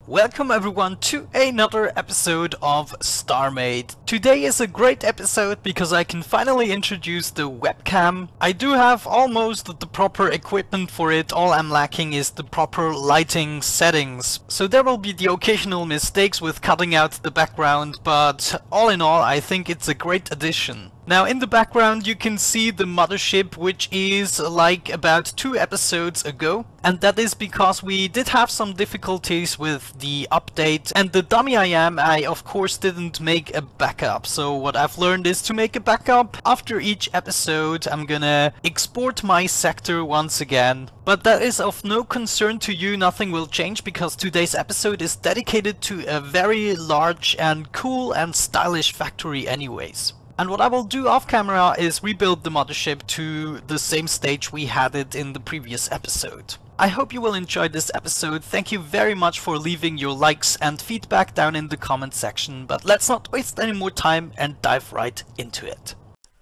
Welcome everyone to another episode of Starmade. Today is a great episode because I can finally introduce the webcam. I do have almost the proper equipment for it, all I'm lacking is the proper lighting settings. So there will be the occasional mistakes with cutting out the background, but all in all I think it's a great addition. Now in the background you can see the mothership, which is like about 2 episodes ago, and that is because we did have some difficulties with the update, and the dummy I am, I of course didn't make a backup. So what I've learned is to make a backup. After each episode I'm gonna export my sector once again. But that is of no concern to you, nothing will change, because today's episode is dedicated to a very large and cool and stylish factory anyways. And what I will do off camera is rebuild the mothership to the same stage we had it in the previous episode. I hope you will enjoy this episode. Thank you very much for leaving your likes and feedback down in the comment section, but let's not waste any more time and dive right into it.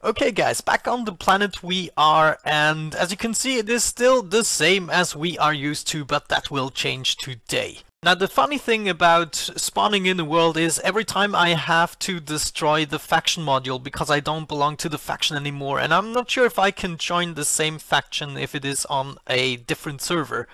Okay guys, back on the planet we are, and as you can see it is still the same as we are used to, but that will change today. Now the funny thing about spawning in the world is every time I have to destroy the faction module because I don't belong to the faction anymore, and I'm not sure if I can join the same faction if it is on a different server.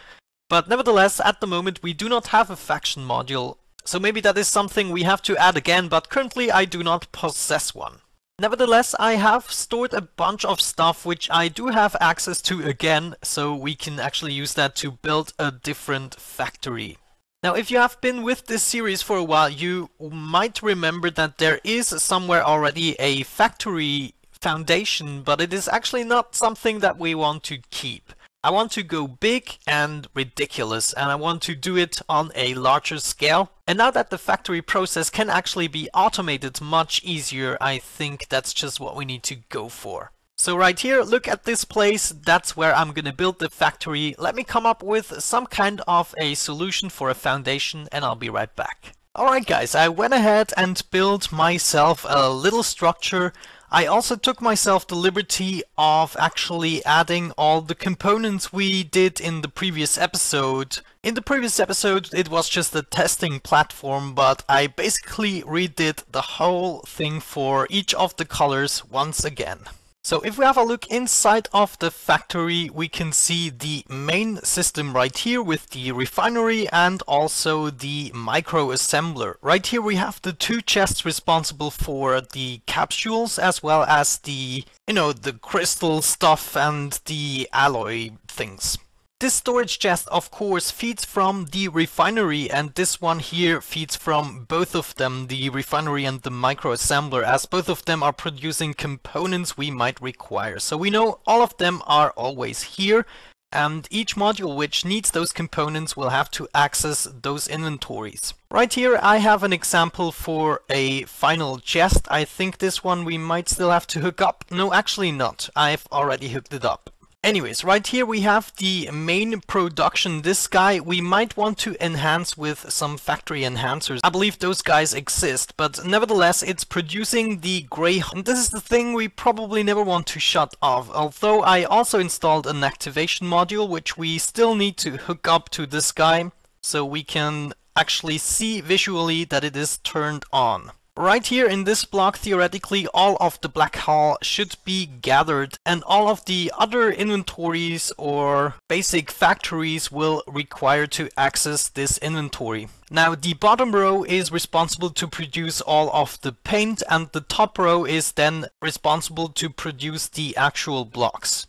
But nevertheless, at the moment we do not have a faction module, so maybe that is something we have to add again, but currently I do not possess one. Nevertheless, I have stored a bunch of stuff which I do have access to again, so we can actually use that to build a different factory. Now, if you have been with this series for a while, you might remember that there is somewhere already a factory foundation, but it is actually not something that we want to keep. I want to go big and ridiculous, and I want to do it on a larger scale. And now that the factory process can actually be automated much easier, I think that's just what we need to go for. So right here, look at this place, that's where I'm gonna build the factory. Let me come up with some kind of a solution for a foundation and I'll be right back. Alright guys, I went ahead and built myself a little structure. I also took myself the liberty of actually adding all the components we did in the previous episode. In the previous episode it was just a testing platform, but I basically redid the whole thing for each of the colors once again. So if we have a look inside of the factory, we can see the main system right here with the refinery and also the micro assembler. Right here we have the 2 chests responsible for the capsules as well as the, the crystal stuff and the alloy things. This storage chest of course feeds from the refinery, and this one here feeds from both of them, the refinery and the micro assembler, as both of them are producing components we might require. So we know all of them are always here, and each module which needs those components will have to access those inventories. Right here I have an example for a final chest. I think this one we might still have to hook up. No, actually not. I've already hooked it up. Anyways, right here we have the main production. This guy we might want to enhance with some factory enhancers. I believe those guys exist, but nevertheless it's producing the gray. And this is the thing we probably never want to shut off, although I also installed an activation module which we still need to hook up to this guy so we can actually see visually that it is turned on. Right here in this block, theoretically, all of the black hull should be gathered, and all of the other inventories or basic factories will require to access this inventory. Now, the bottom row is responsible to produce all of the paint, and the top row is then responsible to produce the actual blocks.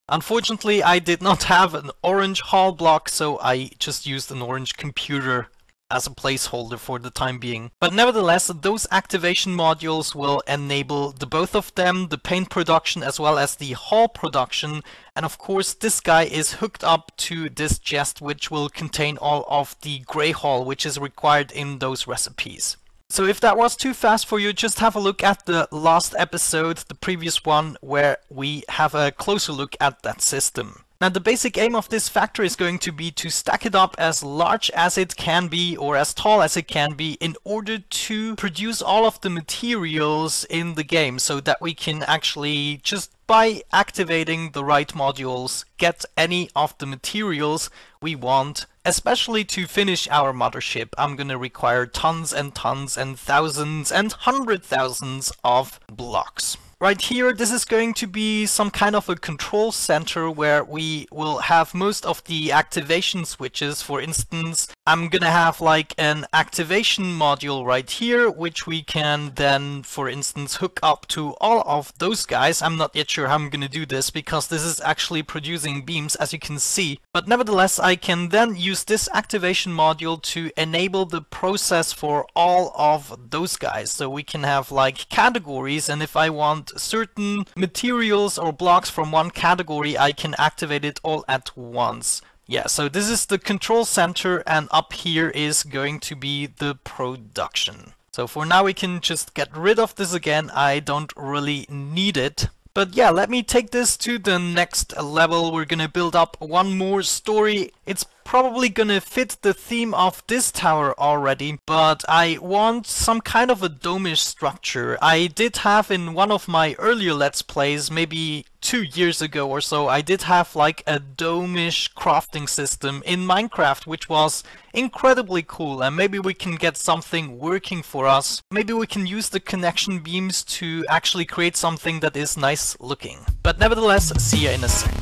Unfortunately, I did not have an orange hull block, so I just used an orange computer as a placeholder for the time being. But nevertheless, those activation modules will enable the both of them, the paint production as well as the hull production, and of course this guy is hooked up to this chest which will contain all of the gray hull which is required in those recipes. So if that was too fast for you, just have a look at the last episode, the previous one, where we have a closer look at that system. Now the basic aim of this factory is going to be to stack it up as large as it can be or as tall as it can be in order to produce all of the materials in the game so that we can actually just by activating the right modules get any of the materials we want. Especially to finish our mothership, I'm gonna require tons and tons and thousands and hundred thousands of blocks. Right here, this is going to be some kind of a control center where we will have most of the activation switches. For instance, I'm gonna have like an activation module right here, which we can then, for instance, hook up to all of those guys. I'm not yet sure how I'm gonna do this because this is actually producing beams, as you can see. But nevertheless, I can then use this activation module to enable the process for all of those guys. So we can have like categories, and if I want certain materials or blocks from one category, I can activate it all at once. Yeah, so this is the control center, and up here is going to be the production. So for now we can just get rid of this again. I don't really need it. But yeah, let me take this to the next level. We're gonna build up one more story. It's probably gonna fit the theme of this tower already, but I want some kind of a dome-ish structure. I did have in one of my earlier Let's Plays, maybe 2 years ago or so, I did have like a dome-ish crafting system in Minecraft, which was incredibly cool, and maybe we can get something working for us. Maybe we can use the connection beams to actually create something that is nice looking. But nevertheless, see ya in a sec.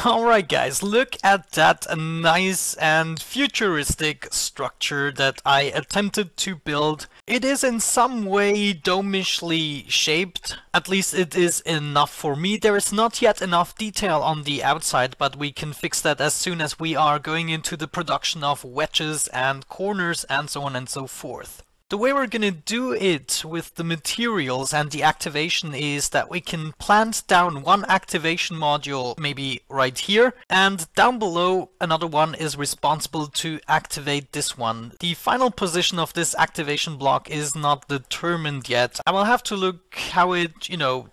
Alright guys, look at that nice and futuristic structure that I attempted to build. It is in some way dome-ishly shaped, at least it is enough for me. There is not yet enough detail on the outside, but we can fix that as soon as we are going into the production of wedges and corners and so on and so forth. The way we're gonna do it with the materials and the activation is that we can plant down one activation module maybe right here, and down below another one is responsible to activate this one. The final position of this activation block is not determined yet. I will have to look how it,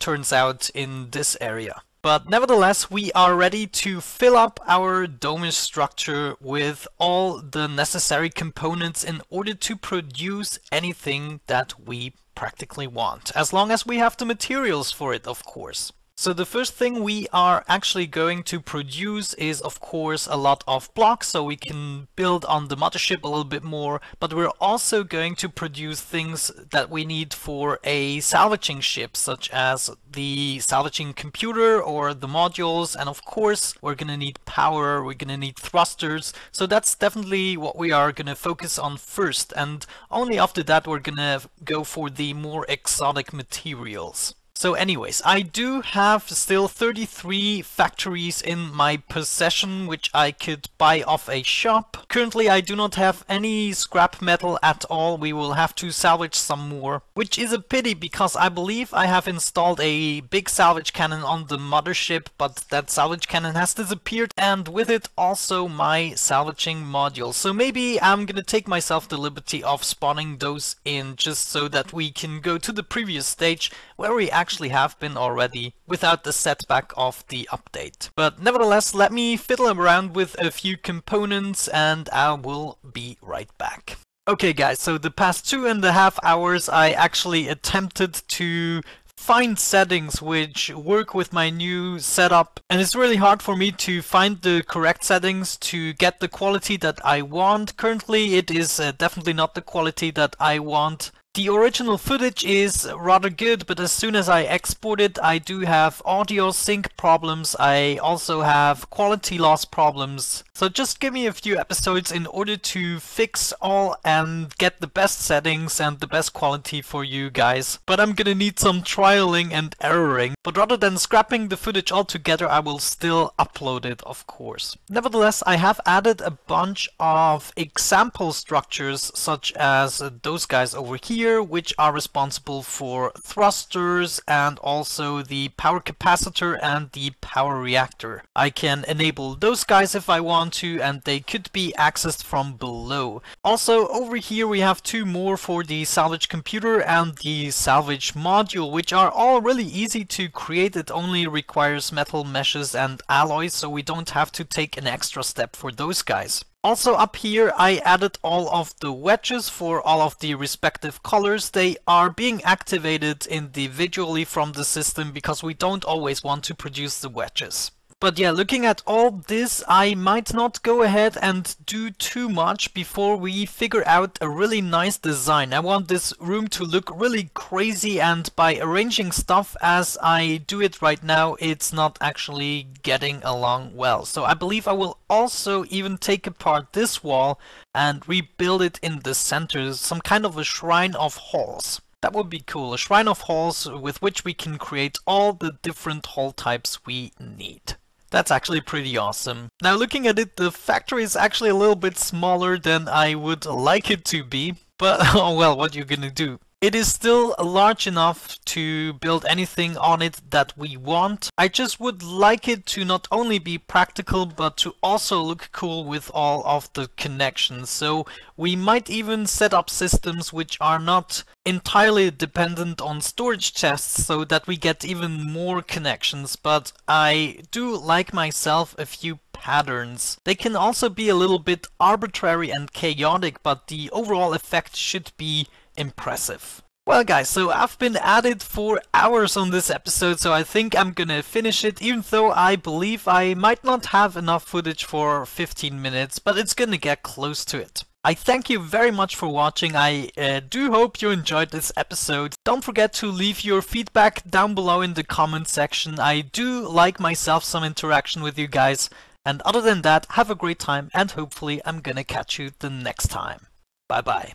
turns out in this area. But nevertheless, we are ready to fill up our domus structure with all the necessary components in order to produce anything that we practically want, as long as we have the materials for it, of course. So the first thing we are actually going to produce is, of course, a lot of blocks, so we can build on the mothership a little bit more, but we're also going to produce things that we need for a salvaging ship, such as the salvaging computer or the modules, and of course we're gonna need power, we're gonna need thrusters, so that's definitely what we are gonna focus on first, and only after that we're gonna go for the more exotic materials. So anyways, I do have still 33 factories in my possession, which I could buy off a shop. Currently I do not have any scrap metal at all. We will have to salvage some more, which is a pity because I believe I have installed a big salvage cannon on the mothership, but that salvage cannon has disappeared, and with it also my salvaging module. So maybe I'm gonna take myself the liberty of spawning those in just so that we can go to the previous stage where we actually have been already without the setback of the update. But nevertheless, let me fiddle around with a few components and I will be right back. Okay guys, so the past 2.5 hours I actually attempted to find settings which work with my new setup, and it's really hard for me to find the correct settings to get the quality that I want. Currently it is definitely not the quality that I want. The original footage is rather good, but as soon as I export it, I do have audio sync problems. I also have quality loss problems. So just give me a few episodes in order to fix all and get the best settings and the best quality for you guys. But I'm gonna need some trialing and erroring. But rather than scrapping the footage altogether, I will still upload it, of course. Nevertheless, I have added a bunch of example structures, such as those guys over here, which are responsible for thrusters and also the power capacitor and the power reactor. I can enable those guys if I want to, and they could be accessed from below. Also over here we have two more for the salvage computer and the salvage module, which are all really easy to create. It only requires metal meshes and alloys, so we don't have to take an extra step for those guys. Also up here I added all of the wedges for all of the respective colors. They are being activated individually from the system because we don't always want to produce the wedges. But yeah, looking at all this, I might not go ahead and do too much before we figure out a really nice design. I want this room to look really crazy, and by arranging stuff as I do it right now, it's not actually getting along well. So I believe I will also even take apart this wall and rebuild it in the center, some kind of a shrine of halls. That would be cool, a shrine of halls with which we can create all the different hall types we need. That's actually pretty awesome. Now looking at it, the factory is actually a little bit smaller than I would like it to be, but oh well, what you gonna do? It is still large enough to build anything on it that we want. I just would like it to not only be practical, but to also look cool with all of the connections. So we might even set up systems which are not entirely dependent on storage chests so that we get even more connections. But I do like myself a few patterns. They can also be a little bit arbitrary and chaotic, but the overall effect should be impressive. Well guys, so I've been at it for hours on this episode, so I think I'm gonna finish it, even though I believe I might not have enough footage for 15 minutes, but it's gonna get close to it. I thank you very much for watching. I do hope you enjoyed this episode. Don't forget to leave your feedback down below in the comment section. I do like myself some interaction with you guys. And other than that, have a great time, and hopefully I'm gonna catch you the next time. Bye bye.